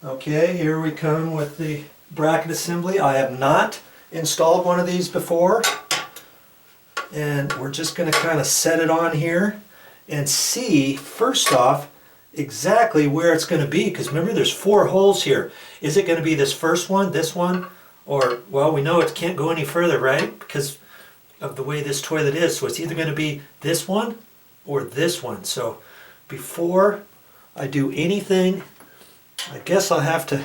Okay, here we come with the bracket assembly. I have not installed one of these before, and we're just going to kind of set it on here and see first off exactly where it's going to be, because remember there's 4 holes here. Is it going to be this first one, this one, or, well, we know it can't go any further, right, because of the way this toilet is. So it's either going to be this one or this one. So before I do anything, I guess I'll have to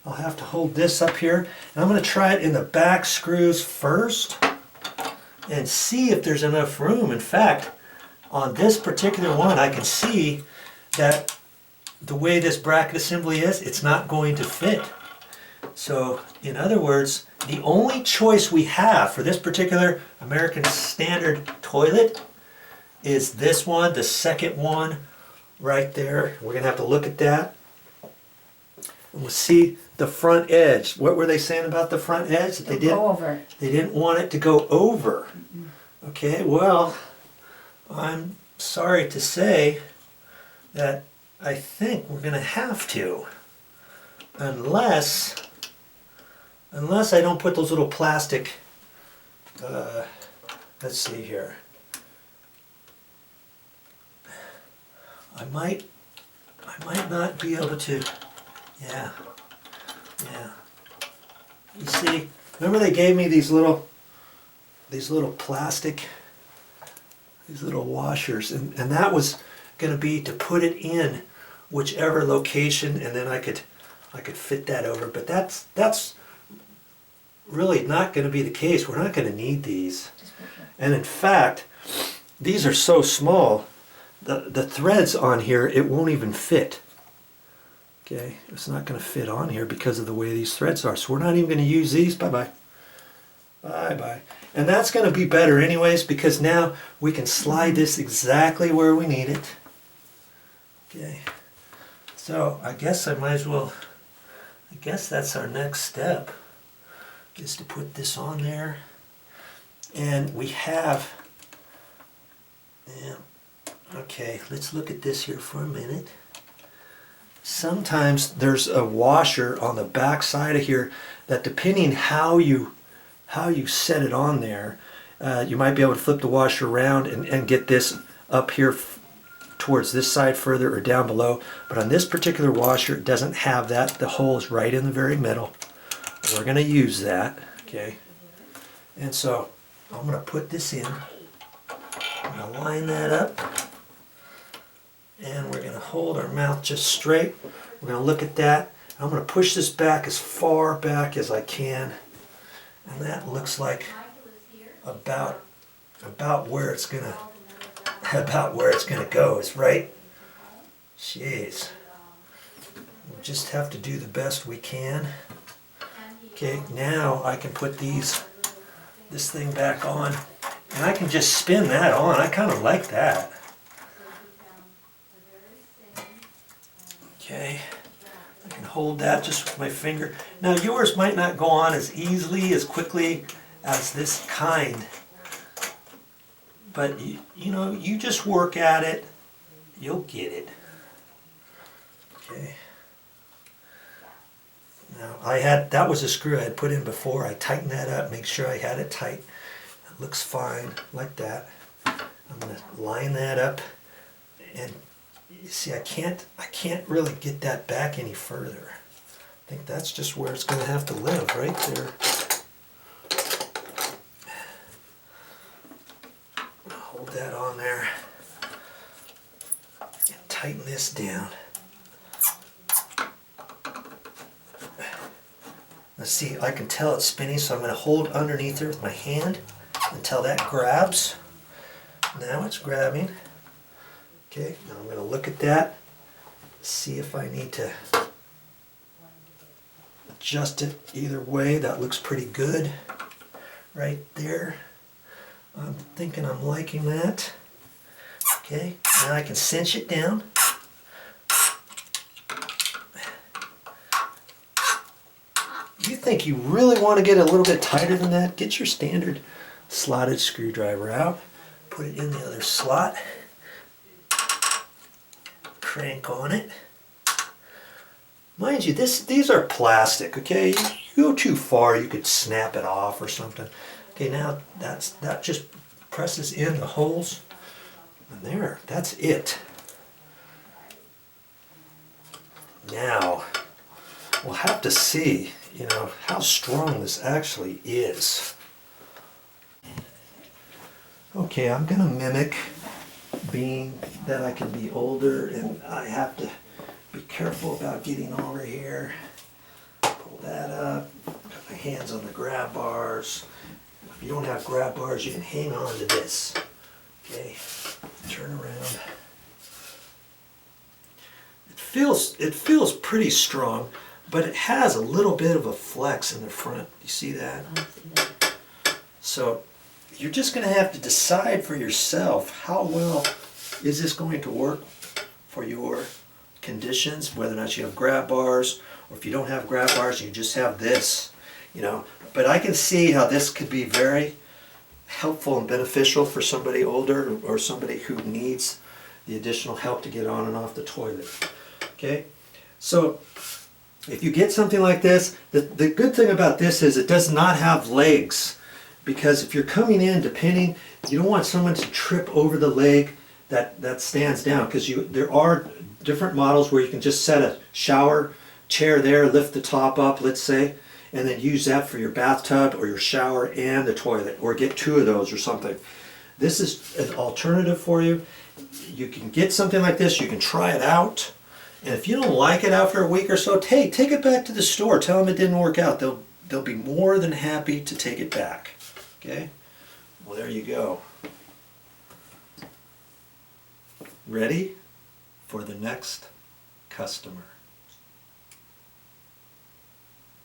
hold this up here, and I'm going to try it in the back screws first and see if there's enough room. In fact, on this particular one, I can see that the way this bracket assembly is, it's not going to fit. So in other words, the only choice we have for this particular American Standard toilet is this one, the second one right there. We're going to have to look at that. And we'll see the front edge. What were they saying about the front edge? That they didn't want it to go over. Okay, well, I'm sorry to say that I think we're going to have to, unless I don't put those little plastic, let's see here. I might not be able to, yeah. You see, remember they gave me these little plastic, these little washers, and that was going to be to put it in whichever location, and then I could fit that over. But that's really not going to be the case. We're not going to need these. And in fact, these are so small, the threads on here, it won't even fit. Okay, it's not going to fit on here because of the way these threads are. So we're not even going to use these. Bye-bye. Bye-bye. And that's going to be better anyways, because now we can slide this exactly where we need it. Okay, so I guess I might as well, I guess that's our next step, is to put this on there. And we have, yeah, okay, let's look at this here for a minute. Sometimes there's a washer on the back side of here that, depending how you set it on there, you might be able to flip the washer around and get this up here towards this side further or down below. But on this particular washer, it doesn't have that. The hole is right in the very middle. We're going to use that, okay? And so I'm going to put this in. I'm going to line that up. And we're going to hold our mouth just straight. We're going to look at that. I'm going to push this back as far back as I can. And that looks like about where it's going to go is right. Jeez. We just have to do the best we can. Okay, now I can put this thing back on, and I can just spin that on. I kind of like that. Okay, I can hold that just with my finger. Now yours might not go on as easily, as quickly as this kind, but you know, you just work at it, you'll get it. Okay. Now that was a screw I had put in before. I tightened that up, make sure I had it tight. It looks fine like that. I'm going to line that up, and you see, I can't really get that back any further. I think that's just where it's going to have to live, right there. Hold that on there and tighten this down. Let's see, I can tell it's spinning, so I'm going to hold underneath it with my hand until that grabs. Now it's grabbing. Okay, now I'm going to look at that, see if I need to adjust it either way. That looks pretty good right there. I'm thinking I'm liking that. Okay, now I can cinch it down. You think you really want to get a little bit tighter than that? Get your standard slotted screwdriver out, put it in the other slot, crank on it, Mind you, these are plastic, okay? You go too far, you could snap it off or something. Okay, now that just presses in the holes. And there, that's it. Now, we'll have to see, you know, how strong this actually is. Okay, I'm gonna mimic, being that I can be older and I have to be careful about getting over here. Pull that up, put my hands on the grab bars. If you don't have grab bars, you can hang on to this. Okay, turn around. It feels pretty strong, but it has a little bit of a flex in the front. You see that? I see that. So you're just going to have to decide for yourself how well is this going to work for your conditions, whether or not you have grab bars, or if you don't have grab bars, you just have this, you know. But I can see how this could be very helpful and beneficial for somebody older or somebody who needs the additional help to get on and off the toilet. Okay, so if you get something like this, the good thing about this is it does not have legs, because if you're coming in, depending, you don't want someone to trip over the leg that stands down, because there are different models where you can just set a shower chair there, lift the top up, let's say, and then use that for your bathtub or your shower and the toilet, or get two of those or something. This is an alternative for you. You can get something like this, you can try it out, and if you don't like it after a week or so, take it back to the store. Tell them it didn't work out. They'll be more than happy to take it back. Okay? Well, there you go. Ready for the next customer.